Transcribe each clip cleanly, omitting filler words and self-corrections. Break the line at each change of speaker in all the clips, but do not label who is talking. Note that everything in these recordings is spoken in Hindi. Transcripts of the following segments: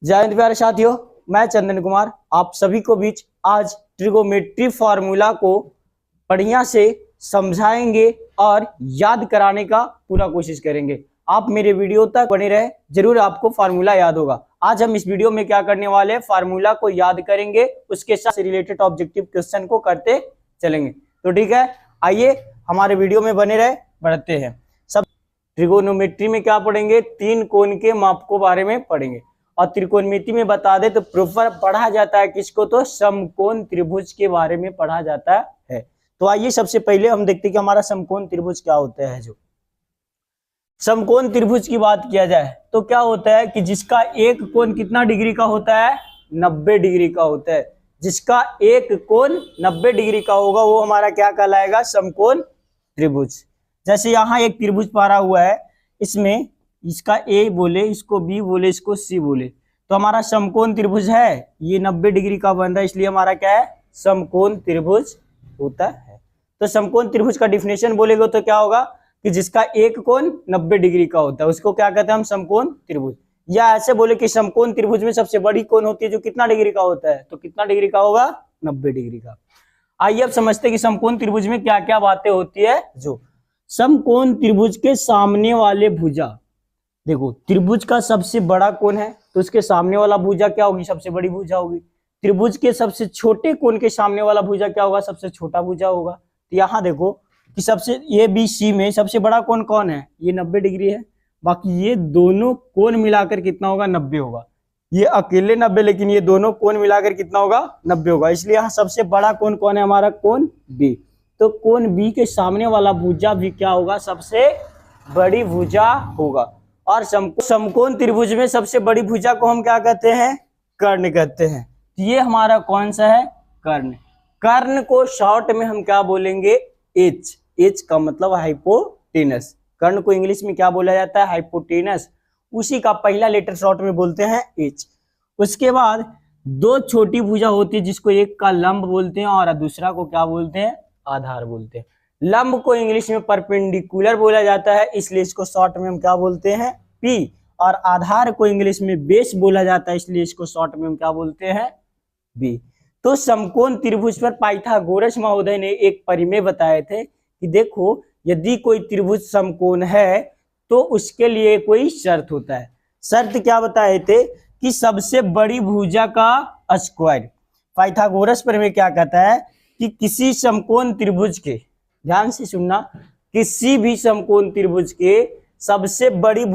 जय हिंद प्यारे साथियों, मैं चंदन कुमार आप सभी को बीच आज ट्रिगोमेट्री फार्मूला को बढ़िया से समझाएंगे और याद कराने का पूरा कोशिश करेंगे। आप मेरे वीडियो तक बने रहे, जरूर आपको फार्मूला याद होगा। आज हम इस वीडियो में क्या करने वाले हैं, फार्मूला को याद करेंगे, उसके साथ रिलेटेड ऑब्जेक्टिव क्वेश्चन को करते चलेंगे। तो ठीक है, आइए हमारे वीडियो में बने रहे, बढ़ते हैं। सब ट्रिगोनोमेट्री में क्या पढ़ेंगे, तीन कोण के माप को बारे में पढ़ेंगे। और त्रिकोणमिति में बता दे तो प्रोपर पढ़ा जाता है किसको, तो समकोण त्रिभुज के बारे में पढ़ा जाता है। तो आइए सबसे पहले हम देखते हैं कि हमारा समकोण त्रिभुज क्या होता है। जो समकोण त्रिभुज की बात किया जाए तो क्या होता है कि जिसका एक कोण कितना डिग्री का होता है, 90 डिग्री का होता है। जिसका एक कोण 90 डिग्री का होगा वो हमारा क्या कहलाएगा, समकोण त्रिभुज। जैसे यहाँ एक त्रिभुज पारा हुआ है, इसमें इसका ए बोले, इसको बी बोले, इसको सी बोले, तो हमारा समकोण त्रिभुज है। ये 90 डिग्री का बन रहा है, इसलिए हमारा क्या है, समकोण त्रिभुज होता है। तो समकोण त्रिभुज का डिफिनेशन बोलेगा तो क्या होगा कि जिसका एक कोण 90 डिग्री का होता है उसको क्या कहते हैं हम, समकोण त्रिभुज। या ऐसे बोले कि समकोण त्रिभुज में सबसे बड़ी कोण होती है जो कितना डिग्री का होता है, तो कितना डिग्री का होगा, 90 डिग्री का। आइए अब समझते हैं कि समकोण त्रिभुज में क्या क्या बातें होती है। जो समकोण त्रिभुज के सामने वाले भुजा, देखो त्रिभुज का सबसे बड़ा कोण है तो उसके सामने वाला भुजा क्या होगी, सबसे बड़ी भुजा होगी। त्रिभुज के सबसे छोटे कोण के सामने वाला भुजा क्या होगा, सबसे छोटा भुजा होगा। तो यहाँ देखो कि सबसे ए बी सी में सबसे बड़ा कोण कौन है, ये 90 डिग्री है। बाकी ये दोनों कोण मिलाकर कितना होगा, 90 होगा। ये अकेले 90, लेकिन ये दोनों कोण मिलाकर कितना होगा, 90 होगा। इसलिए यहाँ सबसे बड़ा कोण कौन है, हमारा कोण बी। तो कोण बी के सामने वाला भुजा भी क्या होगा, सबसे बड़ी भुजा होगा। और समकोण त्रिभुज में सबसे बड़ी भुजा को हम क्या कहते हैं, कर्ण कहते हैं। ये हमारा कौन सा है, कर्ण। कर्ण को शॉर्ट में हम क्या बोलेंगे, एच। एच का मतलब हाइपोटेनस। कर्ण को इंग्लिश में क्या बोला जाता है, हाइपोटेनस। उसी का पहला लेटर शॉर्ट में बोलते हैं एच। उसके बाद दो छोटी भुजा होती है जिसको एक का लंब बोलते हैं और दूसरा को क्या बोलते हैं, आधार बोलते हैं। लंब को इंग्लिश में परपेंडिकुलर बोला जाता है, इसलिए इसको शॉर्ट में हम क्या बोलते हैं, पी। और आधार को इंग्लिश में बेस बोला जाता है, इसलिए इसको शॉर्ट में हम क्या बोलते हैं, बी। तो समकोण त्रिभुज पर पाइथागोरस महोदय ने एक परिमेय बताए थे कि देखो यदि कोई त्रिभुज समकोण है तो उसके लिए कोई शर्त होता है। शर्त क्या बताए थे कि सबसे बड़ी भुजा का स्क्वायर। पाइथागोरस परिमेय क्या कहता है कि किसी समकोण त्रिभुज के, ध्यान से सुनना, किसी भी समकोण त्रिभुज के सबसे बड़ी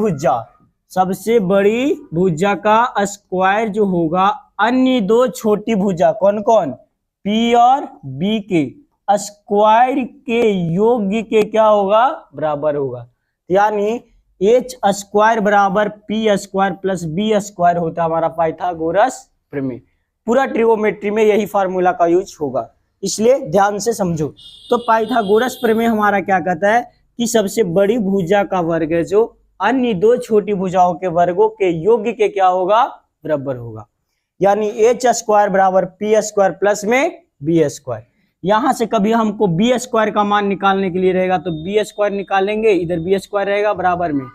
भुजा का स्क्वायर जो होगा अन्य दो छोटी भुजा कौन कौन, पी और बी के स्क्वायर के योग के क्या होगा, बराबर होगा। यानी एच स्क्वायर बराबर P square plus B square होता है हमारा पाइथागोरस प्रमेय। पूरा ट्रिगोमेट्री में यही फार्मूला का यूज होगा, इसलिए ध्यान से समझो। तो पाइथागोरस प्रमेय हमारा क्या कहता है कि सबसे बड़ी भुजा का वर्ग है जो अन्य दो छोटी भुजाओं के वर्गों के योग के क्या होगा, बराबर होगा। यानी एच स्क्वायर बराबर पी स्क्वायर प्लस में बी स्क्वायर। यहां से कभी हमको बी स्क्वायर का मान निकालने के लिए रहेगा तो बी स्क्वायर निकालेंगे, इधर बी स्क्वायर रहेगा बराबर में,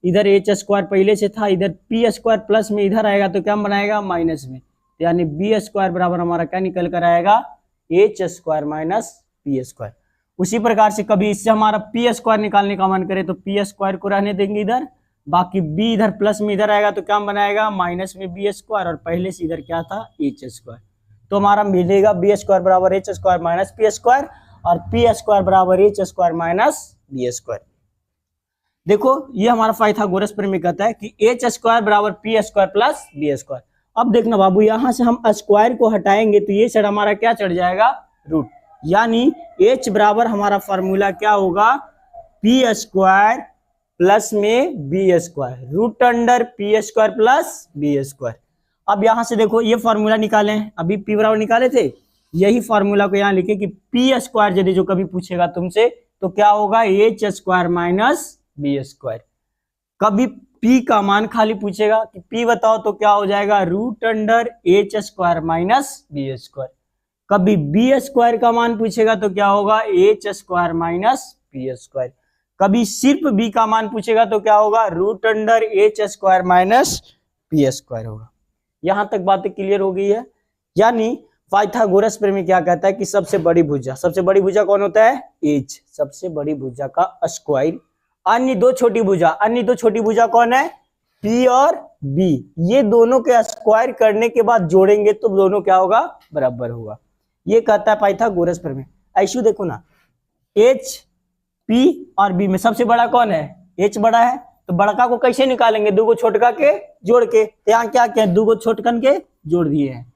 इधर एच स्क्वायर पहले से था, इधर पी स्क्वायर प्लस में इधर आएगा तो क्या बनाएगा, माइनस में। यानी बी स्क्वायर बराबर हमारा क्या निकल कर आएगा, H square minus P square. उसी प्रकार से कभी इससे हमारा पी स्क्वायर निकालने का मन करे तो पी स्क्वायर को रहने देंगे इधर, बाकी बी इधर प्लस में इधर आएगा तो क्या बनाएगा, माइनस में बी स्क्वायर, और पहले से इधर क्या था, एच स्क्वायर। तो हमारा मिलेगा बी स्क्वायर बराबर H square minus P square और पी स्क्वायर बराबर H square minus B square. देखो ये हमारा पाइथागोरस प्रमेय कहता है कि एच स्क्वायर बराबर P square plus B square. अब देखना बाबू, यहां से हम स्क्वायर को हटाएंगे तो ये साइड हमारा क्या चढ़ जाएगा, रूट। यानी h बराबर हमारा फॉर्मूला क्या होगा, पी स्क्वायर प्लस में B square, root under P square plus B square. अब यहां से देखो ये फॉर्मूला निकालें, अभी p बराबर निकाले थे, यही फॉर्मूला को यहाँ लिखे कि पी स्क्वायर यदि जो कभी पूछेगा तुमसे तो क्या होगा, H square minus B square. कभी p का मान खाली पूछेगा कि p बताओ तो क्या हो जाएगा, root under H square minus B square. कभी बी स्क्वायर का मान पूछेगा तो क्या होगा, H square minus P square. कभी सिर्फ बी का मान पूछेगा तो क्या होगा, root under H square minus P square होगा। यहां तक बातें क्लियर हो गई है। यानी पाइथागोरस प्रमेय क्या कहता है कि सबसे बड़ी भुजा कौन होता है? एच, सबसे बड़ी भुजा का स्क्वायर अन्य दो छोटी भुजा कौन है? पी और बी, ये दोनों के स्क्वायर करने के बाद जोड़ेंगे तो दोनों क्या होगा? बराबर होगा। ये कहता है पाइथागोरस प्रमेय। ऐसे देखो ना, एच, पी और बी में सबसे बड़ा कौन है? एच बड़ा है, तो बड़का को कैसे निकालेंगे? दो को छोटका के जोड़ के। तो यहाँ क्या क्या दो को छोटकन के जोड़ दिए हैं,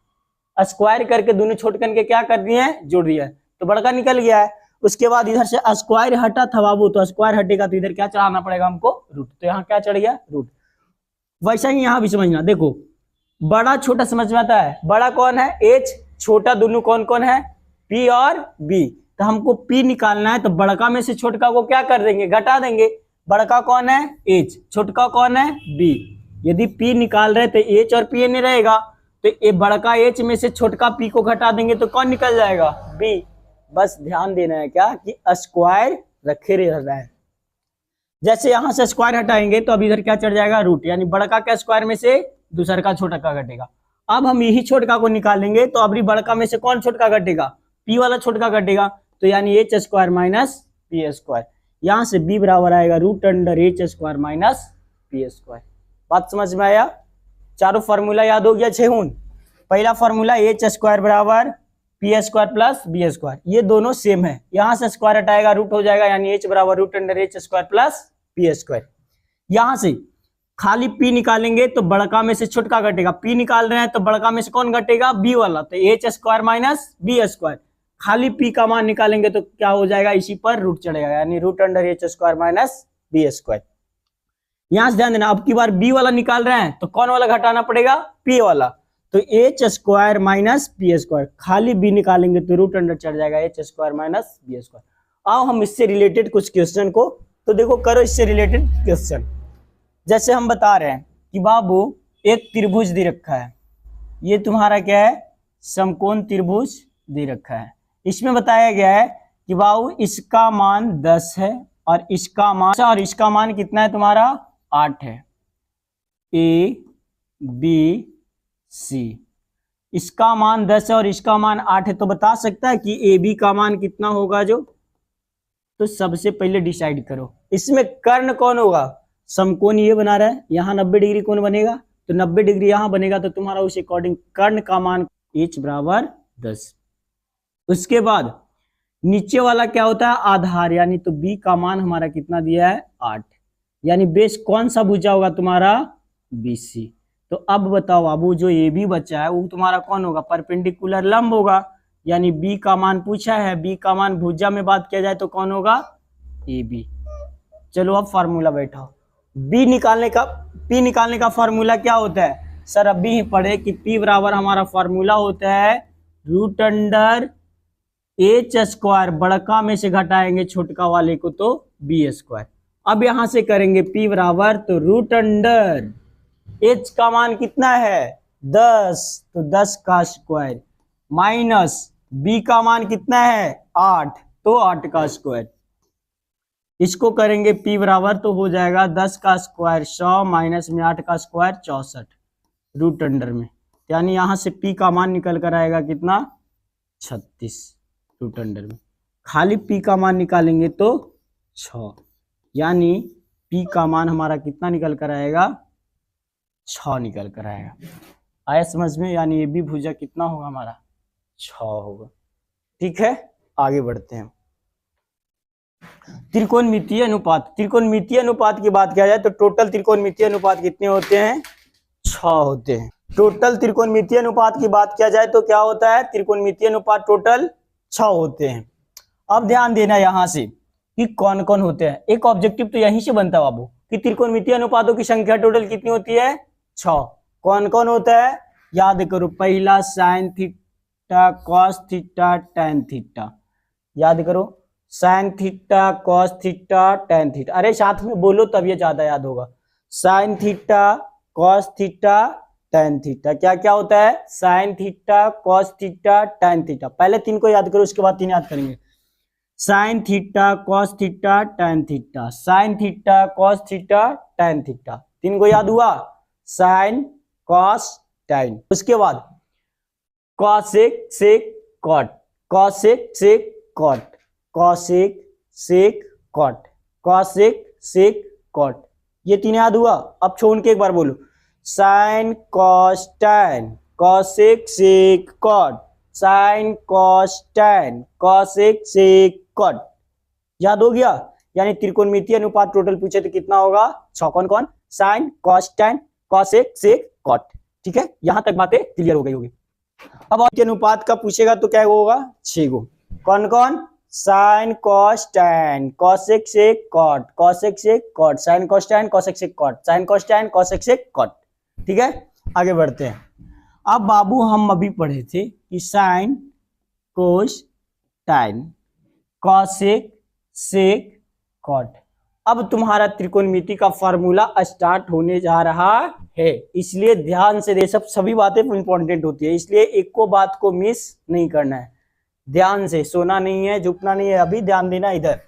स्क्वायर करके दोनों छोटकन के क्या कर दिए हैं? जोड़ दिया है, तो बड़का निकल गया है। उसके बाद इधर से स्क्वायर हटा था बाबू, तो स्क्वायर हटेगा तो इधर क्या चढ़ाना पड़ेगा हमको? रूट। तो यहाँ क्या चढ़ गया? रूट। वैसा ही यहाँ भी समझना, देखो बड़ा छोटा समझ में आता है। बड़ा कौन है? एच, छोटा दोनों कौन कौन है? पी और बी। तो हमको पी निकालना है, तो बड़का में से छोटका को क्या कर देंगे? घटा देंगे। बड़का कौन है? एच, छोटका कौन है? बी। यदि पी निकाल रहे तो एच और पी नहीं रहेगा, तो ये बड़का एच में से छोटका पी को घटा देंगे तो कौन निकल जाएगा? बी। बस ध्यान देना है क्या कि स्क्वायर रखे रहना है। जैसे यहां से स्क्वायर हटाएंगे तो अब इधर क्या चढ़ जाएगा? रूट। यानी बड़का का स्क्वायर में से दूसरा का छोटका घटेगा। अब हम यही छोटका को निकालेंगे तो अब बड़का में से कौन छोटका घटेगा? पी वाला छोटका घटेगा। तो यानी H square minus P square, यहां से बी बराबर आएगा root under H square minus P square. बात समझ में आया? चारों फॉर्मूला याद हो गया? छेहुन पहला फॉर्मूला एच स्क्वायर बराबर P square plus B square, ये दोनों सेम है। यहां से स्क्वायर हटाएगा रूट हो जाएगा, यानी एच बराबर root under H square plus P square. यहां से खाली पी निकालेंगे तो बड़का में से छोटका घटेगा। पी निकाल रहे हैं तो बड़का में से कौन घटेगा? बी वाला, तो H square minus B square. खाली पी का मान निकालेंगे तो क्या हो जाएगा? इसी पर रूट चढ़ेगा, यानी root under H square minus B square. यहां से ध्यान देना, अब की बार बी वाला निकाल रहे हैं तो कौन वाला घटाना पड़ेगा? पी वाला। तो H square minus P square, खाली बी निकालेंगे तो रूट अंडर चढ़ जाएगा H square minus B square. आओ हम इससे रिलेटेड कुछ क्वेश्चन को तो देखो, करो इससे रिलेटेड क्वेश्चन। जैसे हम बता रहे हैं कि बाबू एक त्रिभुज दे रखा है, ये तुम्हारा क्या है? समकोण त्रिभुज दे रखा है। इसमें बताया गया है कि बाबू इसका मान 10 है और इसका मान कितना है तुम्हारा? 8 है। ए बी सी, इसका मान 10 है और इसका मान 8 है, तो बता सकता है कि ए बी का मान कितना होगा? जो तो सबसे पहले डिसाइड करो इसमें कर्ण कौन होगा? समकोण ये बना रहा है, यहाँ 90 डिग्री कौन बनेगा? तो 90 डिग्री यहाँ बनेगा, तो तुम्हारा उस अकॉर्डिंग कर्ण का मान h बराबर 10। उसके बाद नीचे वाला क्या होता है? आधार, यानी तो b का मान हमारा कितना दिया है? 8। यानी बेस कौन सा भुजा होगा तुम्हारा? BC। तो अब बताओ बाबू, जो ए बी बचा है वो तुम्हारा कौन होगा? परपेंडिकुलर लंब होगा। यानी b का मान पूछा है, b का मान भुजा में बात किया जाए तो कौन होगा? A B. चलो अब फार्मूला बैठाओ। p निकालने का फार्मूला क्या होता है? सर अभी ही पढ़े कि p बराबर हमारा फार्मूला होता है रूट अंडर एच स्क्वायर, बड़का में से घटाएंगे छोटका वाले को तो बी स्क्वायर। अब यहां से करेंगे p बराबर, तो रूट अंडर h का मान कितना है? 10, तो 10 का स्क्वायर माइनस b का मान कितना है? 8, तो 8 का स्क्वायर। इसको करेंगे p बराबर, तो हो जाएगा 10 का स्क्वायर 100 माइनस में 8 का स्क्वायर 64 रूट अंडर में, यानी यहां से p का मान निकल कर आएगा कितना? 36 रूट अंडर में। खाली p का मान निकालेंगे तो 6, यानी p का मान हमारा कितना निकल कर आएगा? 6 निकल कर आएगा। आया समझ में? यानी ये भी भुजा कितना होगा हमारा? 6 होगा। ठीक है, आगे बढ़ते हैं। त्रिकोणमितीय अनुपात, त्रिकोणमितीय अनुपात की बात किया जाए तो टोटल त्रिकोणमितीय अनुपात कितने होते हैं? 6 होते हैं। टोटल त्रिकोणमितीय अनुपात की बात किया जाए तो क्या होता है? त्रिकोणमितीय अनुपात टोटल 6 होते हैं। अब ध्यान देना यहां से कि कौन कौन होते हैं। एक ऑब्जेक्टिव तो यहीं से बनता है बाबू कि त्रिकोणमितीय अनुपातों की संख्या टोटल कितनी होती है? 6। कौन कौन होता है? याद करो, पहला sine theta cos theta tan theta, याद करो sine theta cos theta tan theta. अरे साथ में बोलो तब ये ज्यादा याद होगा। Sine theta cos theta tan theta, क्या क्या होता है? Sine theta cos theta tan theta. पहले 3 को याद करो, उसके बाद 3 याद करेंगे। Sine theta cos theta tan theta, sine theta cos theta tan theta. 3 को याद हुआ? Sine cos tan। उसके बाद cosec sec cot, cosec sec cot, cosec sec cot, cosec sec cot, ये तीन याद हुआ। अब छोड़ के एक बार बोलो, sin cos tan, cosec sec cot, sin cos tan, cosec sec cot, याद हो गया। यानी त्रिकोणमितीय अनुपात टोटल पूछे तो कितना होगा, 6। कौन कौन, sin cos tan cosec sec cot। ठीक है, यहां तक बातें क्लियर हो गई होगी। अब और अनुपात का पूछेगा तो क्या होगा, 6 गो। कौन कौन, sin cos tan cosec sec cot, cosec sec cot, sin cos tan cosec sec cot, sin cos tan cosec sec cot। ठीक है, आगे बढ़ते हैं। अब बाबू हम अभी पढ़े थे कि sin cos tan cosec sec cot। अब तुम्हारा त्रिकोणमिति का फॉर्मूला स्टार्ट होने जा रहा है, इसलिए ध्यान से दे, सब सभी बातें इंपॉर्टेंट होती है, इसलिए एक को बात को मिस नहीं करना है। ध्यान से, सोना नहीं है, झुकना नहीं है, अभी ध्यान देना। इधर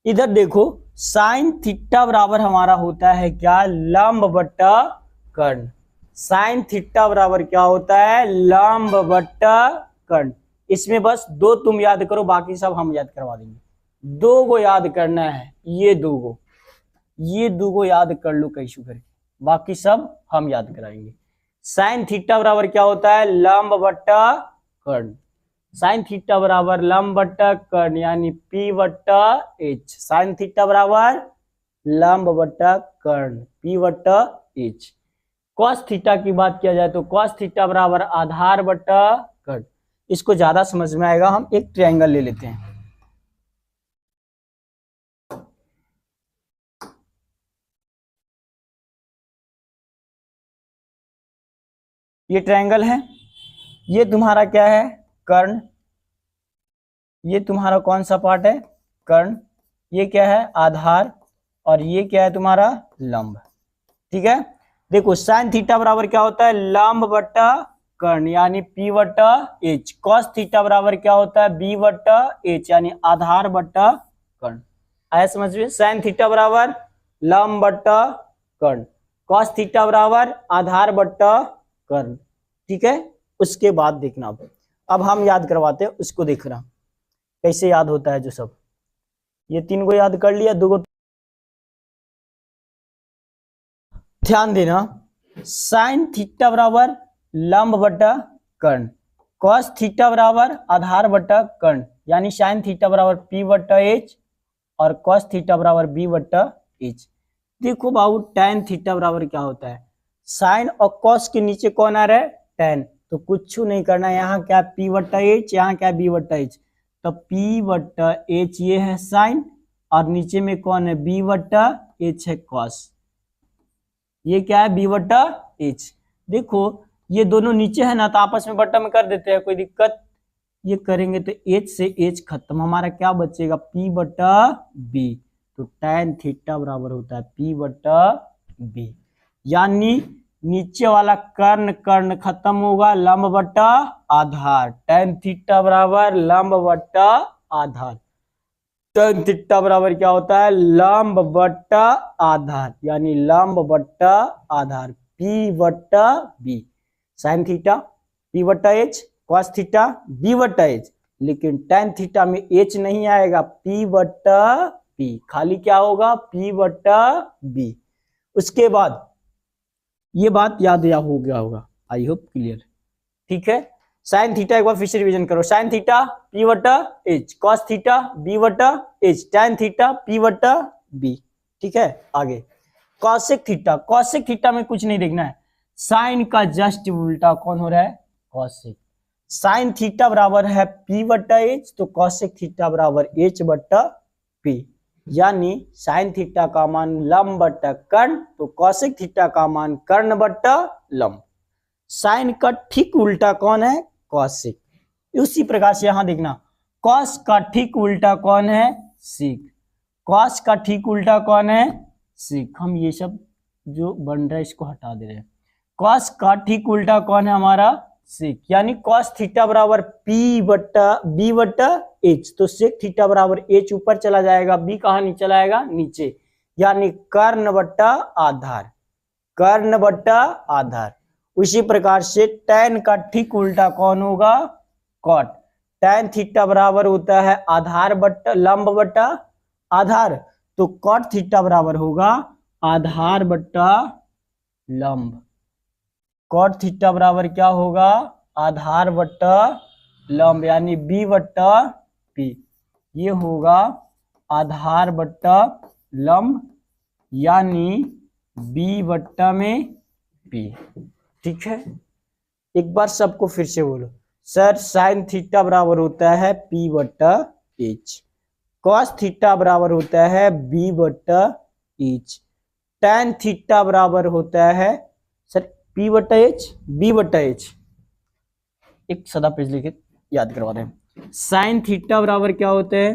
इधर देखो, साइन थीटा बराबर हमारा होता है क्या, लंब बट्टा कर्ण। साइन थीटा बराबर क्या होता है, लंब बट्टा कर्ण। इसमें बस दो तुम याद करो, बाकी सब हम याद करवा देंगे। दो गो याद करना है, ये दो गो याद कर लो कैसे करके, बाकी सब हम याद कराएंगे। साइन थीटा बराबर क्या होता है, लंब बट्टा कर्ण। साइन थीटा बराबर लंब बट्टा कर्ण यानी P बट्टा H। साइन थीटा बराबर लंब बट्टा कर्ण P बट्टा H। कॉस थीटा की बात किया जाए तो कॉस थीटा बराबर आधार बट्टा कर्ण। इसको ज्यादा समझ में आएगा, हम एक ट्रायंगल ले लेते हैं। ये ट्रायंगल है, ये तुम्हारा क्या है, कर्ण। ये तुम्हारा कौन सा पार्ट है, कर्ण। ये क्या है, आधार, और ये क्या है तुम्हारा, लंब। ठीक है, देखो साइन थीटा बराबर क्या होता है, लंब बट्टा कर्ण यानी P बट्टा H। कॉस थीटा बराबर क्या होता है, B बट्टा H यानी आधार बट्टा कर्ण। आया समझ में, साइन थीटा बराबर लंब बट्टा कर्ण, कॉस थीटा बराबर आधार बट्टा कर्ण। ठीक है, उसके बाद देखना, अब हम याद करवाते हैं, उसको देखना कैसे याद होता है। जो सब ये तीन को याद कर लिया, दो को ध्यान देना। साइन थीटा बराबर लंब बट्टा कर्ण, कॉस थीटा बराबर आधार बट्टा कर्ण यानी साइन थीटा बराबर P बट्टा H और कॉस थीटा बराबर B बट्टा H। देखो बाबू, tan थीटा बराबर क्या होता है, साइन और कॉस के नीचे कौन आ रहा है, tan, तो कुछ नहीं करना है। यहाँ क्या P बट्टा H, यहाँ क्या B बट्टा H, तो P बट्टा H ये है साइन, और नीचे में कौन है, B बट्टा H है कॉस। ये क्या है, B बट्टा H। देखो ये दोनों नीचे है ना, तो आपस में बट्टा में कर देते हैं, कोई दिक्कत। ये करेंगे तो H से H खत्म, हमारा क्या बचेगा, P बट्टा B। तो tan थीटा बराबर होता है P बट्टा B, यानी नीचे वाला कर्ण कर्ण खत्म होगा, लंब बट्टा आधार। tan थीटा बराबर लंब बट्टा आधार। tan थीटा बराबर क्या होता है, लंब बट्टा आधार यानी लंब बट्टा आधार P बट्टा B। साइन थीटा P बट्टा H, कॉस थीटा B बट्टा H, लेकिन tan थीटा में H नहीं आएगा, P बट्टा B, खाली क्या होगा, P बट्टा B। उसके बाद ये बात याद या हो गया होगा, आई होप क्लियर। ठीक है, साइन थीटा एक बार फिर से रिवीजन करो, साइन थीटा P बट्टा H, कॉस थीटा B बट्टा H, tan थीटा P बट्टा B। ठीक है, आगे कॉसेक थीटा। कॉसेक थीटा में कुछ नहीं देखना है, साइन का जस्ट उल्टा कौन हो रहा है, कॉसेक। साइन थीटा बराबर है P बट्टा H, तो कॉसेक थीटा बराबर H बट्टा P, यानी साइन थीटा का मान लंब बट्टा कर्ण, तो कॉसेक थीटा का मान कर्ण बट्टा लंब। साइन का ठीक उल्टा कौन है, कॉसेक। उसी प्रकार से यहां देखना, कॉस का ठीक उल्टा कौन है, सीक। कॉस का ठीक उल्टा कौन है, सीक। हम ये सब जो बन रहा है इसको हटा दे रहे हैं। कॉस का ठीक उल्टा कौन है हमारा, सेक, यानी कॉस थीटा बराबर P बट्टा B बट्टा H, तो सेक थीटा बराबर H ऊपर चला जाएगा, B कहाँ नीचे चला आएगा, नीचे, यानी कर्ण बट्टा आधार, कर्ण बट्टा आधार। उसी प्रकार से tan का ठीक उल्टा कौन होगा, cot। tan थीटा बराबर होता है आधार बट्टा लंब बट्टा आधार, तो cot थीटा बराबर होगा आधार बट्टा लंब। cot थीटा बराबर क्या होगा, आधार बट्टा लंब, यानी b बट्टा p। ये होगा आधार बट्टा लंब यानी b बट्टा में p। ठीक है, एक बार सबको फिर से बोलो, सर साइन थीटा बराबर होता है p बट्टा h, कॉस थीटा बराबर होता है b बट्टा h, tan थीटा बराबर होता है सर p बट्टा h b बट्टा h। एक सदा पेज लिखे याद करवा दें, साइन थीटा बराबर क्या होता है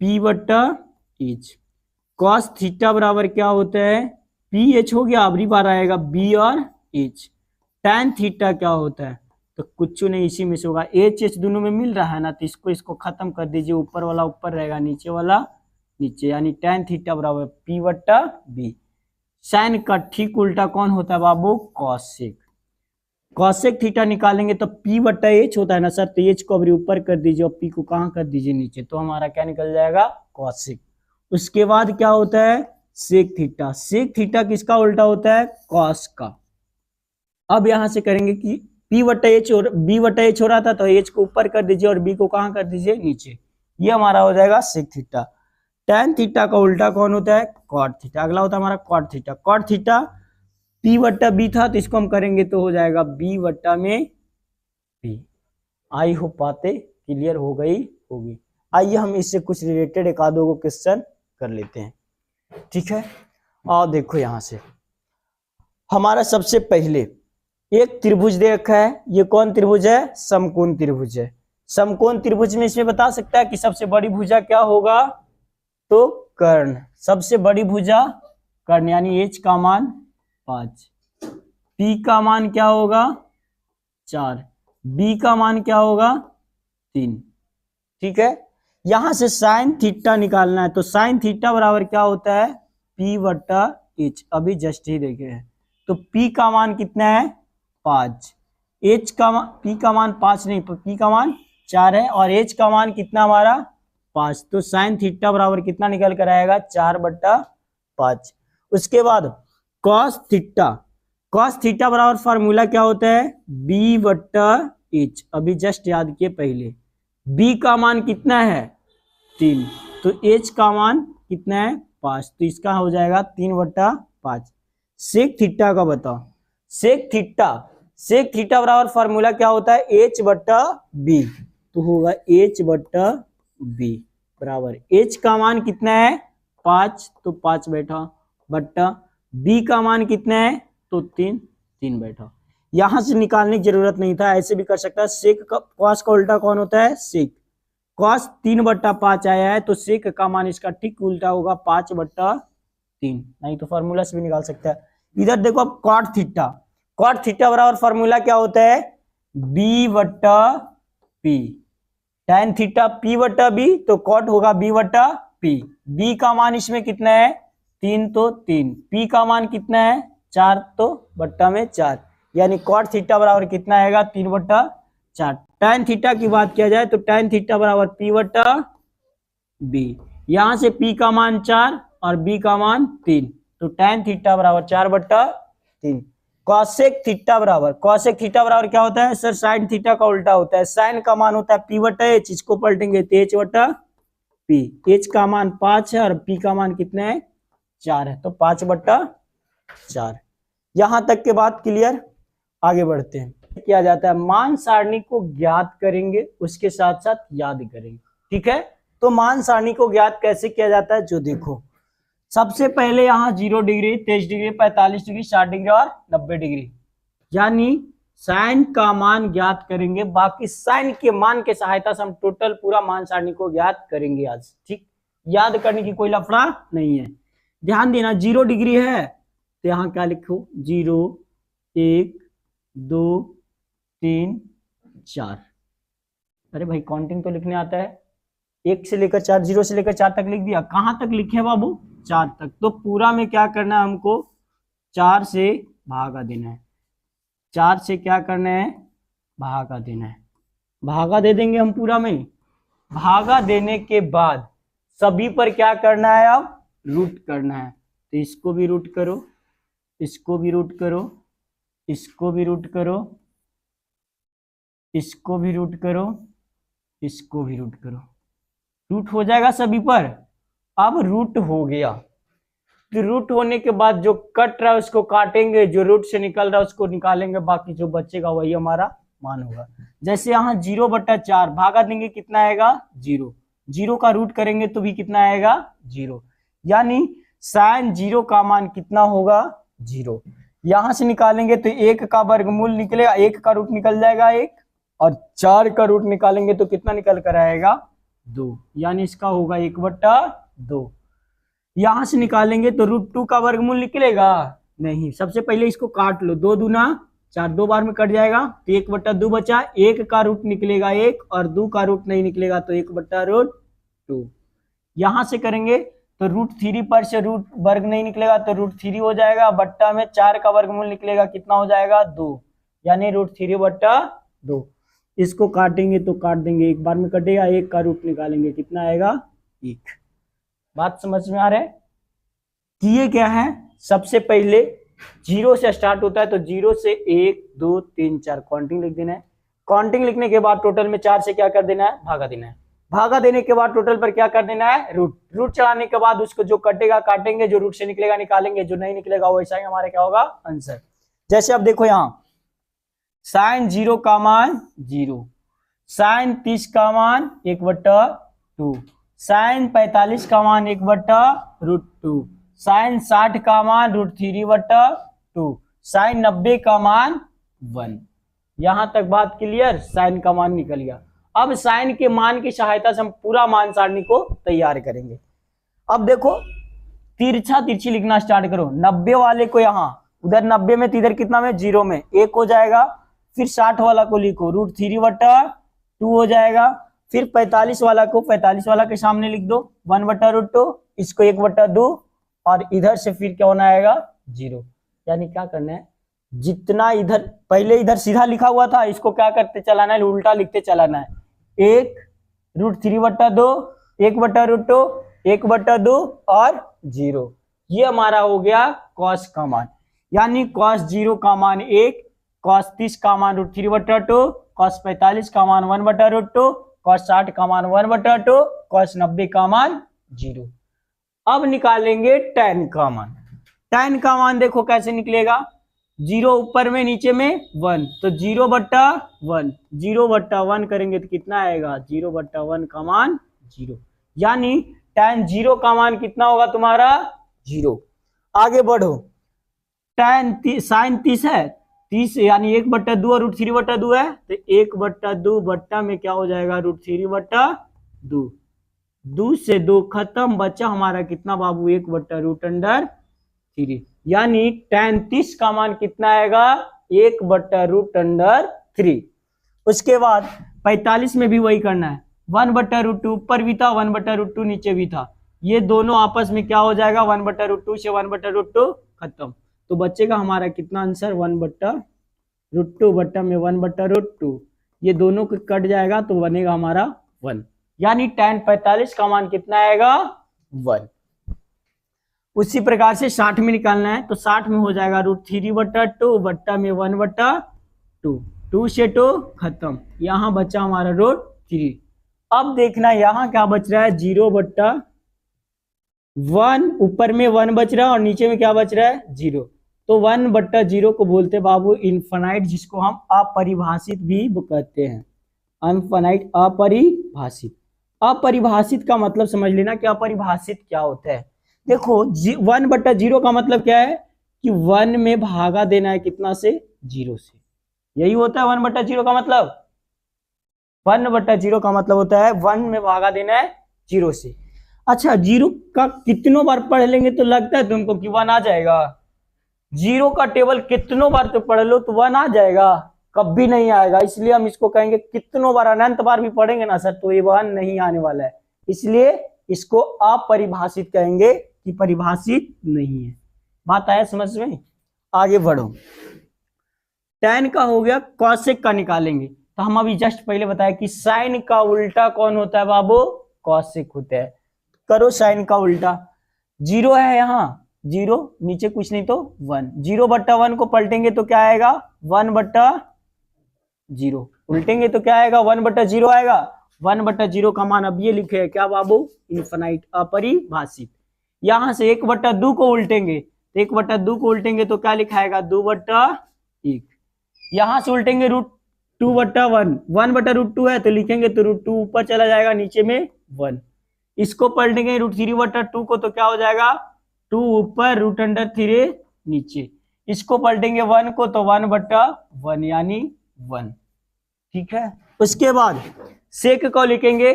p बट्टा h, कॉस थीटा बराबर क्या होता है पी एच हो गया, अबरी बार आएगा b और h, tan थीटा क्या होता है तो कुछ नहीं इसी में से होगा, एच एच दोनों में मिल रहा है ना, तो इसको खत्म कर दीजिए, ऊपर वाला ऊपर रहेगा नीचे वाला नीचे, यानी tan थीटा बराबर p बट्टा b। साइन का ठीक उल्टा कौन होता है बाबू, कॉसेक। कॉसेक थीटा निकालेंगे तो p बट्टा h होता है ना सर, तो h को अबरी ऊपर कर दीजिए और p को कहाँ कर दीजिए नीचे, तो हमारा क्या निकल जाएगा कॉसेक। उसके बाद क्या होता है सेक थीटा, सेक थीटा किसका उल्टा होता है कॉस का। अब यहां से करेंगे कि p बट्टा h और b बट्टा h हो रहा था, तो h को ऊपर कर दीजिए और b को कहाँ कर दीजिए नीचे, ये हमारा हो जाएगा सेक थीटा। tan थीटा का उल्टा कौन होता है कॉट थीटा, अगला होता है हमारा cot theta. Cot theta p बट्टा b था, तो इसको हम करेंगे तो हो जाएगा b बट्टा में p। आई हो बातें क्लियर हो गई होगी। आइए हम इससे कुछ रिलेटेड एक आधो को क्वेश्चन कर लेते हैं, ठीक है। और देखो यहां से हमारा सबसे पहले एक त्रिभुज दे रखा है, ये कौन त्रिभुज है, समकोण त्रिभुज है। समकोण त्रिभुज में इसमें बता सकता है कि सबसे बड़ी भुजा क्या होगा, तो कर्ण, सबसे बड़ी भुजा कर्ण, यानी h का मान 5, p का मान क्या होगा 4, b का मान क्या होगा 3। ठीक है, यहां से साइन थीटा निकालना है, तो साइन थीटा बराबर क्या होता है p बट्टा h, अभी जस्ट ही देखे हैं, तो p का मान कितना है 5, h का मान p का मान 5 नहीं, p का मान 4 है और h का मान कितना हमारा 5, तो साइन थीटा बराबर कितना निकल कर आएगा 4 बट्टा 5। उसके बाद कॉस थीटा, कॉस थीटा बराबर फार्मूला क्या होता है b बट्टा h, अभी जस्ट याद किए पहले, b का मान कितना है 3, तो h का मान कितना है 5, तो इसका हो जाएगा 3 बट्टा 5। सेक थीटा का बताओ, सेक थीटा, सेक थीटा बराबर फार्मूला क्या होता है h बट्टा b, तो होगा h बट्टा b बराबर h का मान कितना है 5, तो 5 बैठा बट्टा b का मान कितना है तो 3 बैठा। यहां से निकालने की जरूरत नहीं था, ऐसे भी कर सकता है। सेक का कॉस का उल्टा कौन होता है सेक, कॉस 3 बट्टा 5 आया है, तो सेक का मान इसका ठीक उल्टा होगा 5 बट्टा 3, नहीं तो फार्मूला से भी निकाल सकता है। इधर देखो अब कॉट थीटा, कॉट थीटा बराबर फार्मूला क्या होता है b बट्टा p, tan थीटा p बट्टा b, तो कॉट होगा b बट्टा p, b का मान इसमें कितना है 3, तो 3, p का मान कितना है 4, तो बट्टा में 4, यानी कॉट थीटा बराबर कितना आएगा 3 बट्टा 4। tan थीटा की बात किया जाए तो tan थीटा बराबर p बट्टा b, यहां से p का मान 4 और b का मान 3, तो tan थीटा बराबर 4 बट्टा 3। कॉसेक थीटा बराबर, कॉसेक थीटा बराबर क्या होता है सर साइन थीटा का उल्टा होता है, साइन का मान होता है p बट्टा h, इसको पलटेंगे तो h बट्टा p, h का मान 5 है और p का मान कितना है 4 है, तो 5 बट्टा 4। यहां तक के बात क्लियर, आगे बढ़ते हैं। किया जाता है मान सारणी को ज्ञात करेंगे, उसके साथ साथ याद करेंगे, ठीक है। तो मान सारणी को ज्ञात कैसे किया जाता है, जो देखो सबसे पहले यहाँ 0 डिग्री 23 डिग्री 45 डिग्री 60 डिग्री और 90 डिग्री, यानी साइन का मान ज्ञात करेंगे, बाकी साइन के मान के सहायता से हम टोटल पूरा मान सारणी को ज्ञात करेंगे आज, ठीक। याद करने की कोई लफड़ा नहीं है, ध्यान देना। 0 डिग्री है तो यहाँ क्या लिखो 0 1 2 3 4, अरे भाई काउंटिंग तो लिखने आता है, 1 से लेकर 4, 0 से लेकर 4 तक लिख दिया, कहां तक लिखे बाबू 4 तक, तो पूरा में क्या करना है हमको 4 से भागा देना है। 4 से क्या करना है, भागा देना है। भागा दे देंगे हम पूरा में। भागा देने के बाद सभी पर क्या करना है, अब रूट करना है। तो इसको भी रूट करो, इसको भी रूट करो, इसको भी रूट करो, इसको भी रूट करो, इसको भी रूट करो। रूट हो जाएगा सभी पर। अब रूट हो गया तो रूट होने के बाद जो कट रहा है उसको काटेंगे, जो रूट से निकल रहा है उसको निकालेंगे, बाकी जो बचेगा वही हमारा मान होगा। जैसे यहाँ 0/4 भागा देंगे कितना आएगा, 0। 0 का रूट करेंगे तो भी कितना आएगा, 0। यानी sin 0 का मान कितना होगा, 0। यहां से निकालेंगे तो 1 का वर्गमूल निकलेगा, 1 का रूट निकल जाएगा 1, और 4 का रूट निकालेंगे तो कितना निकल कर आएगा, 2। यानी इसका होगा 1/2। यहां से निकालेंगे तो √2 का वर्गमूल निकलेगा नहीं। सबसे पहले इसको काट लो, 2 दूना 4, 2 बार में कट जाएगा तो 1/2 बचा। 1 का रूट निकलेगा 1 और 2 का रूट नहीं निकलेगा तो 1/√2। यहां से करेंगे तो √3 पर से रूट वर्ग नहीं निकलेगा तो √3 हो जाएगा। बट्टा में 4 का वर्गमूल निकलेगा, कितना हो जाएगा, 2। यानी √3/2। इसको काटेंगे तो काट देंगे, एक बार में कटेगा। 1 का रूट निकालेंगे कितना आएगा, 1। बात समझ में आ रहा है कि ये क्या है, सबसे पहले 0 से स्टार्ट होता है तो 0 से 1 2 3 4 काउंटिंग लिख देना है। काउंटिंग लिखने के बाद टोटल में 4 से क्या कर देना है, भागा देना है। भागा देने के बाद टोटल पर क्या कर देना है, रूट। रूट चढ़ाने के बाद उसको जो कटेगा काटेंगे, जो रूट से निकलेगा निकालेंगे, जो नहीं निकलेगा वैसा ही हमारा क्या होगा, आंसर। जैसे अब देखो यहाँ sin 0 का मान 0, sin 30 का मान 1/2, sin 45 का मान 1/√2, sin 60 का मान √3/2, sin 90 का मान 1। यहां तक बात क्लियर, sin का मान निकल गया। अब sin के मान की सहायता से हम पूरा मान सारणी को तैयार करेंगे। अब देखो तिरछा तिरछी लिखना स्टार्ट करो। 90 वाले को यहाँ उधर 90 में तो इधर कितना में, 0 में 1 हो जाएगा। फिर 60 वाला को लिखो √3/2 हो जाएगा। फिर 45 वाला को 45 वाला के सामने लिख दो 1/√2, इसको 1/2, और इधर से फिर क्या होना आएगा, 0। यानी क्या करना है, जितना इधर पहले इधर सीधा लिखा हुआ था इसको क्या करते चलाना है, उल्टा लिखते चलाना है। 1 √3/2, 1/√2, 1/2 और 0। ये हमारा हो गया cos का मान। यानी cos 0 का मान 1, cos 30 का मान √3/2, cos 45 का मान 1/√2, cos 60 का मान 1/2, cos 90 का मान 0। अब निकालेंगे tan का मान। tan का मान देखो कैसे निकलेगा, 0 ऊपर में नीचे में 1, तो 0/1, 0/1 करेंगे तो कितना आएगा, 0/1 का मान 0। यानी tan 0 का मान कितना होगा तुम्हारा, 0। आगे बढ़ो, tan sin 30 है, 30 यानी 1/2 और √3/2 है, तो 1/2 बट्टा में क्या हो जाएगा, √3/2। 2 से 2 खत्म, बचा हमारा कितना बाबू, 1/√3। यानी tan 30 का मान कितना आएगा, 1/√3। उसके बाद 45 में भी वही करना है, 1/√2 ऊपर भी था, 1/√2 नीचे भी था। ये दोनों आपस में क्या हो जाएगा, 1/√2 से 1/√2 खत्म। तो बचेगा हमारा कितना आंसर, 1/√2 बट्टा में 1/√2। ये दोनों को कट जाएगा तो बनेगा हमारा 1। यानी tan 45 का मान कितना आएगा, 1। उसी प्रकार से 60 में निकालना है, तो 60 में हो जाएगा √3/2 बट्टा में 1/2। 2 से 2 खत्म, यहां बचा हमारा √3। अब देखना यहां क्या बच रहा है, 0/1, ऊपर में 1 बच रहा है और नीचे में क्या बच रहा है, 0। तो 1/0 को बोलते बाबू इनफाइनाइट, जिसको हम अपरिभाषित भी कहते हैं। इनफाइनाइट, अपरिभाषित। अपरिभाषित का मतलब समझ लेना कि अपरिभाषित क्या होता है। देखो 1/0 का मतलब क्या है कि 1 में भागा देना है कितना से, 0 से। यही होता है 1/0 का मतलब। 1/0 का मतलब होता है 1 में भागा देना है 0 से। अच्छा 0 का कितनों बार पढ़ लेंगे तो लगता है तुमको कि 1 आ जाएगा। 0 का टेबल कितनों बार तो पढ़ लो तो 1 आ जाएगा, कभी नहीं आएगा। इसलिए हम इसको कहेंगे कितनों बार, अनंत बार भी पढ़ेंगे ना सर तो ये 1 नहीं आने वाला है। इसलिए इसको अपरिभाषित कहेंगे कि परिभाषित नहीं है। बात आया समझ में, आगे बढ़ो। tan का हो गया, cosec का निकालेंगे। तो हम अभी जस्ट पहले बताया कि sin का उल्टा कौन होता है बाबू, cosec होता है। करो sin का उल्टा, 0 है यहाँ, 0 नीचे कुछ नहीं तो 1, 0/1 को पलटेंगे तो क्या आएगा, 1/0, उल्टेंगे तो क्या आएगा, 1/0 आएगा। 1/0 का मान अब ये लिखे है क्या बाबू, इनफाइनाइट, अपरिभाषित। यहां से 1/2 को उल्टेंगे, तो 1/2 को उल्टेंगे तो क्या लिखाएगा, 2/1। यहां से उल्टेंगे √2/1, 1/√2 है तो लिखेंगे तो √2 ऊपर चला जाएगा, नीचे में 1। इसको पलटेंगे √3/2 को तो क्या हो जाएगा, 2 ऊपर √3 नीचे। इसको पलटेंगे 1 को तो 1/1 यानी 1। ठीक है, उसके बाद सेक को लिखेंगे,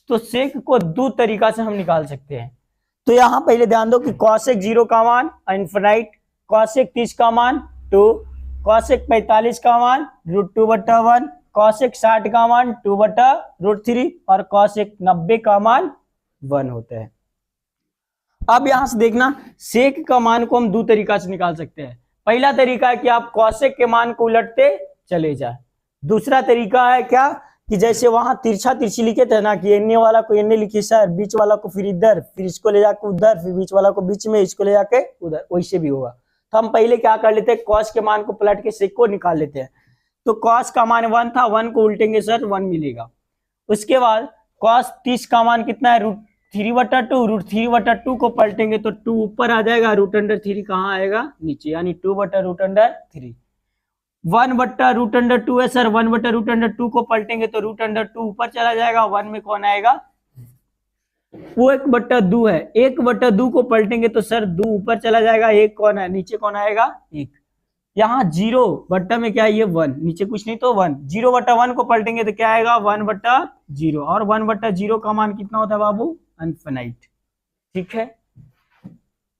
तो सेक को दो तरीका से हम निकाल सकते हैं। तो यहां पहले ध्यान दो कि cosec 0 का मान इनफाइनाइट, cosec 30 का मान 2, cosec 45 का मान √2/1, cosec 60 का मान 2/√3 और cosec 90 का मान 1 होता है। अब यहां से देखना, सेक का मान को हम दो तरीका से निकाल सकते हैं। पहला तरीका है कि आप cosec के मान को उलटते चले जाए। दूसरा तरीका है क्या, कि जैसे वहां तिरछा तिरछी लिखे थे ना, कि एने वाला को एने लिखिए सर, बीच वाला को फिर इधर, फिर इसको ले जाके उधर, फिर बीच वाला को बीच में, इसको ले जाके उधर, वैसे भी होगा। तो हम पहले क्या कर लेते हैं, cos के मान को पलट के सेक को निकाल लेते हैं। तो cos का मान 1 था, 1 को उल्टेंगे सर 1 मिलेगा। उसके बाद cos 30 का मान कितना है, √3/2, √3/2 को पलटेंगे तो 2 ऊपर आ जाएगा, √3 कहाँ आएगा, नीचे, यानी 2/√3। 1/√2 है सर, 1/√2 को पलटेंगे तो √2 ऊपर चला जाएगा, 1 में कौन आएगा, वो 1/2 है। 1/2 को पलटेंगे तो सर 2 ऊपर चला जाएगा, 1 कौन है, नीचे कौन आएगा, 1। यहाँ 0 में क्या है, ये 1, नीचे कुछ नहीं तो 1। 0/1 को पलटेंगे तो क्या आएगा, 1/0, और 1/0 का मान कितना होता है बाबू, इनफाइनाइट। ठीक है,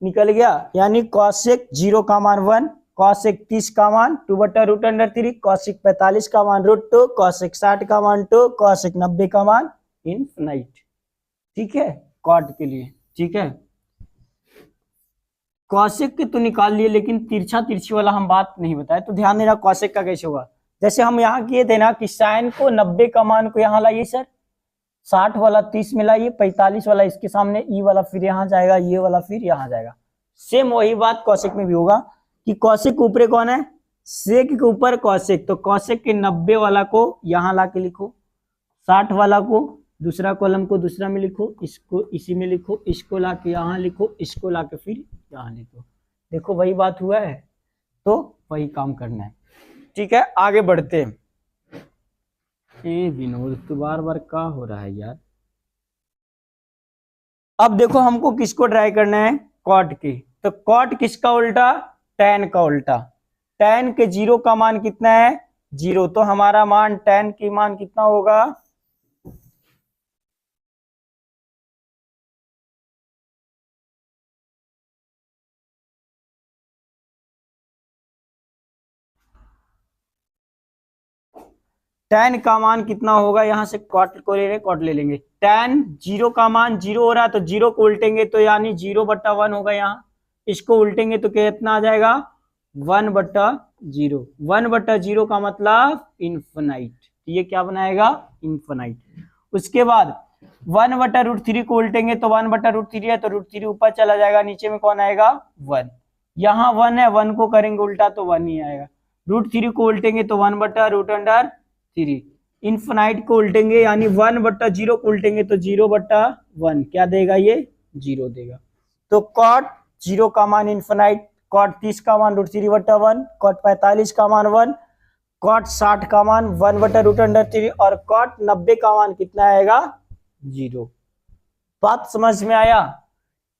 निकल गया, यानी cosec 0 का मान 1, cosec 30 का मान 2/√3, cosec 45 का मान √2, cosec 60 का मान 2, cosec 90 का मान इनफाइनाइट। ठीक है, कॉट के लिए। ठीक है, cosec के तो निकाल लिए, लेकिन तिरछा तिरछी वाला हम बात नहीं बताए, तो ध्यान देना cosec का कैसे होगा। जैसे हम यहाँ किए थे ना कि साइन को 90 का मान को यहाँ लाइए सर, 60 वाला 30 में लाइए, 45 वाला इसके सामने, ई वाला फिर यहाँ जाएगा, ये वाला फिर यहाँ जाएगा। सेम वही बात cosec में भी होगा कि cosec के ऊपर कौन है, सेक के ऊपर cosec, तो cosec के 90 वाला को यहाँ ला के लिखो, 60 वाला को दूसरा कॉलम को दूसरा में लिखो, इसको इसी में लिखो, इसको ला के यहाँ लिखो, इसको ला के फिर यहाँ लिखो। देखो वही बात हुआ है, तो वही काम करना है। ठीक है, आगे बढ़ते हैं। ए विनोद, तो बार बार क्या हो रहा है यार। अब देखो हमको किसको ट्राई करना है, कॉट के। तो कॉट किसका उल्टा, tan का उल्टा। tan के 0 का मान कितना है, 0, तो हमारा मान tan की मान कितना होगा, tan का मान कितना होगा, यहां से कॉट को ले रहे, कॉट ले लेंगे। tan 0 का मान 0 हो रहा है, तो 0 को उल्टेंगे तो यानी 0/1 होगा, यहाँ इसको उल्टेंगे तो कितना आ जाएगा, 1/0। 1/0 का मतलब इनफाइनाइट, ये क्या बनाएगा, इनफाइनाइट। उसके बाद 1/√3 को उल्टेंगे तो 1/√3 है, तो √3 ऊपर चला जाएगा, नीचे में कौन आएगा, 1। यहाँ 1 है, 1 को करेंगे उल्टा तो 1 ही आएगा। √3 को उल्टेंगे तो 1/√3। इनफाइनाइट को उल्टेंगे यानी 1/0 को उल्टेंगे तो 0/1, क्या देगा, ये 0 देगा। तो cot 0 का मान इनफाइनाइट, cot 30 का मान √3/1, cot 45 का मान 1, cot 60 का मान 1/√3 और cot 90 का मान कितना आएगा, 0। बात समझ में आया।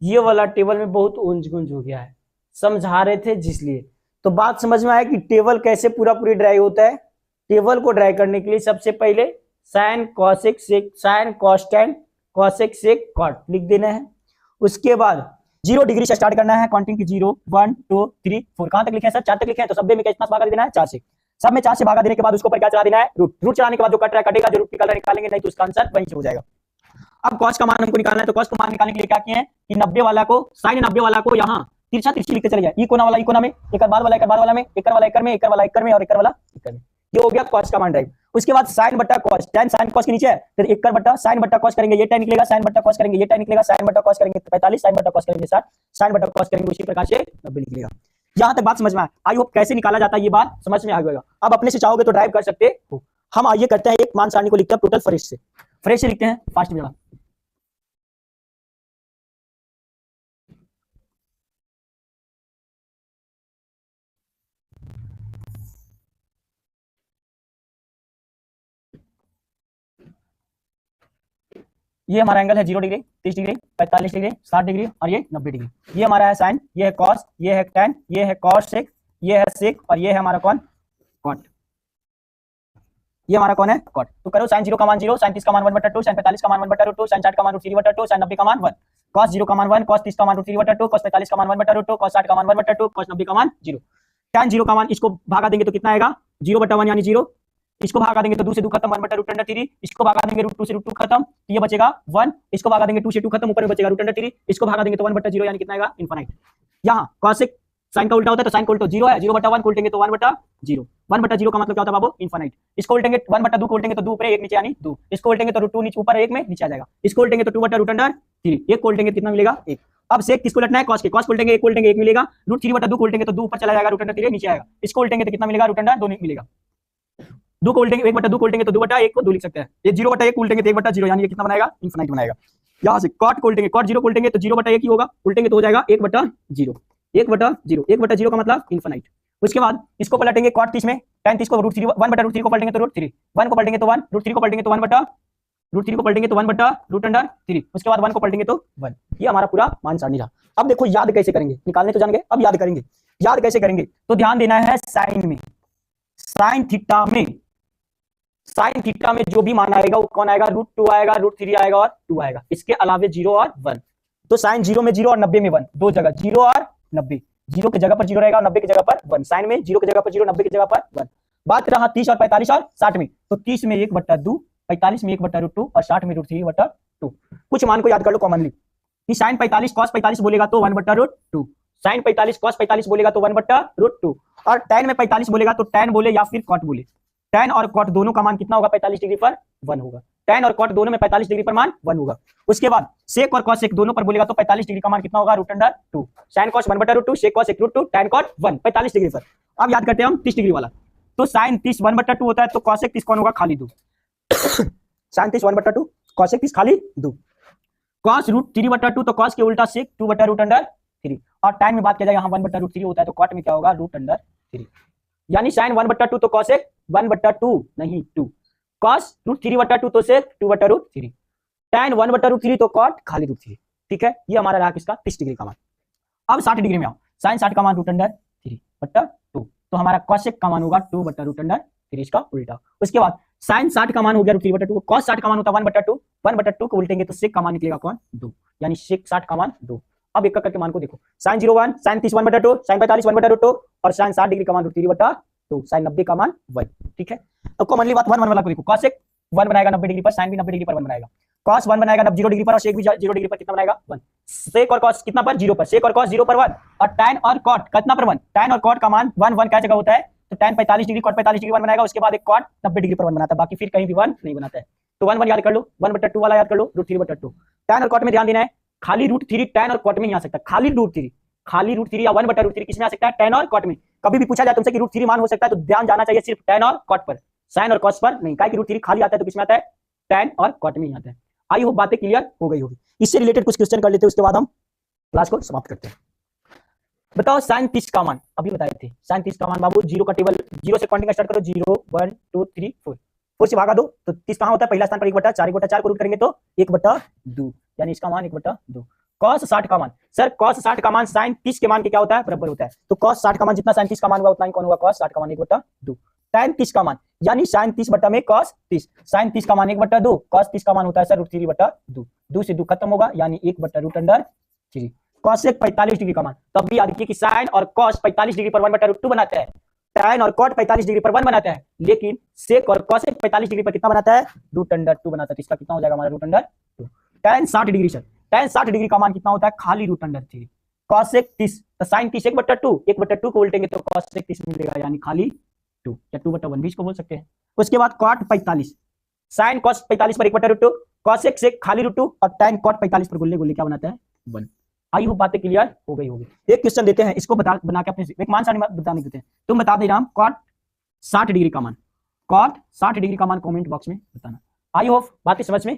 ये वाला टेबल में बहुत ऊंच गुंज हो गया है, समझा रहे थे जिसलिए। तो बात समझ में आया कि टेबल कैसे पूरा पूरी ड्राई होता है। टेबल को ड्राई करने के लिए सबसे पहले sin cosec sec sin cos tan cosec sec cot लिख देना है। उसके बाद 0 डिग्री से स्टार्ट करना है, काउंटिंग की 0 1 2 3 4, कहां तक लिखे हैं सर, 4 तक लिखे हैं, तो सब में कितना भागा देना है, 4 से। सब में 4 से भागा देने के बाद उसको पर क्या चला देना है, रूट चलाने के बाद जो कट रहा है कटेगा, जो रूट निकाल रहा है निकालेंगे, नहीं तो उसका आंसर वहीं से हो जाएगा। अब cos का मान हमको निकालना है, तो cos का मान निकालने के लिए क्या किए हैं कि 90 वाला को sin 90 वाला को यहाँ तिरछा तिरछी लिखते चले जाए, ई कोना वाला ई कोना में, एकर बाद वाला एकर बाद वाला में, एकर वाला एकर में, एकर वाला एकर में और एकर वाला एकर में। ये हो गया कॉस का मान ड्राइव। उसके बाद साइन बट्टा कॉस, tan साइन कॉस के नीचे है, फिर एकर बट्टा साइन बट्टा कॉस करेंगे, ये tan निकलेगा, साइन बट्टा कॉस करेंगे, ये tan निकलेगा, साइन बट्टा कॉस करेंगे 45, साइन बट्टा कॉस करेंगे 60, साइन बट्टा कॉस करेंगे उसी प्रकार से 90 निकलेगा। यहां तक बात समझ में आया? आई होप कैसे निकाला जाता है ये बात समझ में आ गया। अब अपने से चाहोगे तो ड्राइव कर सकते हो। हम आइए करते हैं एक मान सारणी को लिखते हैं टोटल फ्रेश से लिखते हैं फास्ट में। ये हमारा एंगल है 0 डिग्री, 30 डिग्री, 45 डिग्री, 60 डिग्री और ये 90 डिग्री। ये हमारा है साइन, ये है कॉस, ये है tan, ये है कॉस सेक, ये है सेक और ये है हमारा कौन कॉट। ये हमारा कौन है कॉट। तो करो साइन 0 का मान 0, साइन 30 का मान 1/2, साइन 45 का मान 1/2, साइन 60 का मान √3/2, साइन 90 का मान 1, cos 0 का मान 1, cos 30 का मान √3/2, cos 45 का मान 1/2, cos 60 का मान 1/2, cos 90 का मान 0। tan 0 का मान इसको भागा देंगे तो कितना आएगा 0/1 यानी 0, इसको भागा देंगे तो 2 से 2 खत्म 1/√3, इसको भागा देंगे √2 से √2 खत्म तो ये बचेगा 1, इसको भागा देंगे 2 से 2 खत्म ऊपर में बचेगा √3, इसको भागा देंगे तो 1/0 यानी कितना आएगा इनफाइनाइट। यहाँ cosec साइन का उल्टा होता है तो साइन का उल्टा 0 है, 0/1 को उल्टेंगे तो 1/0, 1/0 का मतलब क्या होता है बाबू इनफाइनाइट। इसको उल्टेंगे 1/2 को उल्टेंगे तो 2 ऊपर 1 नीचे यानी 2, इसको उल्टेंगे तो √2 नीचे ऊपर 1 में नीचे आ जाएगा, इसको उल्टेंगे तो 2/√3, एक को उल्टेंगे कितना मिलेगा 1। अब सेक किसको उल्टना है कॉस के, कॉस को उल्टेंगे 1 को उल्टेंगे 1 मिलेगा, √3/2 को उल्टेंगे तो 2 ऊपर चला जाएगा √3 नीचे आएगा, इसको उल्टेंगे तो कितना मिलेगा √2 मिलेगा, 2 को उल्टेंगे 1/2 को उल्टेंगे तो 2/1 को 2 लिख सकते हैं, ये 0/1 को उल्टेंगे तो 1/0 यानी ये कितना बनाएगा इनफाइनाइट बनाएगा। यहां से कॉट को उल्टेंगे, कॉट 0 को उल्टेंगे तो 0/1 ही होगा, उल्टेंगे तो हो जाएगा 1/0, 1/0 का मतलब इनफाइनाइट। उसके बाद इसको पलटेंगे कॉट 30 में, tan 30 को √3 1/√3 को पलटेंगे तो √3, 1 को पलटेंगे तो 1, √3 को पलटेंगे तो 1/√3 को पलटेंगे तो 1/√3, उसके बाद 1 को पलटेंगे तो 1। ये हमारा पूरा मान सारणी रहा। अब देखो याद कैसे करेंगे, निकालने तो जान गए, अब याद करेंगे। याद कैसे करेंगे तो ध्यान देना है साइन में, साइन थीटा में, साइन थीटा में जो भी मान आएगा वो कौन आएगा √2 आएगा, √3 आएगा और 2 आएगा, इसके अलावे 0 और 1। तो साइन 0 में 0 और 90 में 1, दो जगह 0 और 90, 0 की जगह पर 0 रहेगा और 90 की जगह पर 1, साइन में 0 की जगह पर 0, 90 की जगह पर 1। बात रहा 30 और 45 और 60 में, तो 30 में 1/2, 45 में 1/√2 और 60 में √3/2। कुछ मान को याद कर लो कॉमनली कि साइन 45 cos 45 बोलेगा तो 1/√2, साइन 45 cos 45 बोलेगा तो 1/√2 और tan में 45 बोलेगा तो tan बोले या फिर cot बोले, tan और cot दोनों का मान कितना होगा 45 डिग्री पर 1 होगा, tan और cot दोनों में 45 डिग्री पर मान 1 होगा। उसके बाद sec और cos sec दोनों पर बोलेगा तो 45 डिग्री का मान कितना होगा √2, sin cos 1/√2, sec cos sec √2, tan cot 1, 45 degree पर। अब याद करते हैं हम 30 डिग्री वाला, तो sin 30 1/2 होता है तो cos 30 कौन होगा खाली 2, sin 30 1/2, cos 30 खाली 2, cos √3/2 तो cos के उल्टा sec 2/√3 और tan में बात किया जाए यहाँ 1/√3 होता है तो cot में क्या होगा √3, यानी sin 1/2 तो cos 1/2 नहीं 2, cos √3/2 तो sec 2/√3, tan 1/√3 तो cot खाली √3। ठीक है, ये हमारा रहा किसका 30 डिग्री का मान। अब 60 डिग्री में आओ, sin 60 का मान √3/2 तो हमारा cos का मान होगा 2/√3, इसका उल्टा। उसके बाद sin 60 का मान हो गया √3/2, cos 60 का मान होता है 1/2, 1/2 को उल्टेंगे तो sec का मान निकलेगा कौन 2, यानी sec 60 का मान 2। अब एक करके मान को देखो, sin 0 1, sin 30 1/2, sin 45 1/2 और sin 60 डिग्री का मान √3/2, sin 90 का मान 1। ठीक है, अब कॉमनली बात 1 1 वाला को देखो, cos 1 बनाएगा 90 डिग्री पर, sin भी 90 डिग्री पर 1 बनाएगा, cos 1 बनाएगा 0 डिग्री पर और sec भी 0 डिग्री पर कितना बनाएगा 1, sec और cos कितना पर 0 पर, sec और cos 0 पर 1 और tan और cot कितना पर 1, tan और cot का मान 1 1 क्या जगह होता है तो tan 45 डिग्री cot 45 डिग्री 1 बनाएगा, उसके बाद एक cot 90 डिग्री पर 1 बनाता है, बाकी फिर कहीं भी 1 नहीं बनाता है। तो 1 1 याद कर लो, 1/2 वाला याद कर लो, √3/2। tan और cot में ध्यान देना है, खाली √3 tan और cot में नहीं आ सकता, खाली √3 या 1/√3 किसमें आ सकता है tan और cot में। कभी भी पूछा जाए तुमसे कि √3 मान हो सकता है तो ध्यान जाना चाहिए सिर्फ tan और cot पर, sin और cos पर नहीं, काहे कि √3 खाली आता है तो किसमें आता है tan और cot में ही आता है। आई होप बातें क्लियर हो गई होगी। इससे रिलेटेड कुछ क्वेश्चन कर लेते हैं, उसके बाद हम क्लास को समाप्त करते हैं। बताओ sin 30 का मान, अभी बताए थे sin 30 का मान बाबू 0 का टेबल 0 से काउंटिंग स्टार्ट करो, 0 1 2 3 4, 4 से भागा दो तो 30 कहां होता है पहला स्थान पर 1/4, 1/4 को रूट करेंगे तो 1/2, यानी इसका मान 1/2। cos 60 का मान, सर cos 60 का मान sin 30 के मान के क्या होता है बराबर होता है, तो cos 60 का मान जितना sin 30 का मान होगा उतना ही कौन होगा cos 60 का मान 1/2। tan 30 का मान यानी sin 30 बटा में cos 30, sin 30 का मान 1/2, cos 30 का मान होता है सर √3/2, 2 से 2 खत्म होगा यानी 1/√3। cos 45 डिग्री का मान, तब भी याद रखिए कि sin और cos 45 डिग्री पर 1/√2 बनाता है, tan और cot 45 डिग्री पर 1 बनाता है, लेकिन sec और cos 45 डिग्री पर कितना बनाता है √2 बनाता है, तो इसका कितना हो जाएगा हमारा √2। tan 60 degree, sir tan 60 degree का मान कितना होता है खाली √3, cosec 30, तो sin 30 1/2, 1/2 को उल्टेंगे तो cosec 30 मिलेगा, यानी खाली 2 या 2/1 भी इसको बोल सकते हैं। उसके बाद cot 45, sin cos 45 पर 1/2, cosec से खाली √2 और tan cot 45 पर गुल्ले गुल्ले क्या बनाता है 1। आई होप बातें क्लियर हो गई होगी। एक क्वेश्चन देते हैं, इसको बना के अपने एक मान सारणी बताने देते हैं। तुम बता दे राम cot 60 डिग्री का मान, cot 60 डिग्री का मान कमेंट बॉक्स में बताना। आई होप बातें समझ में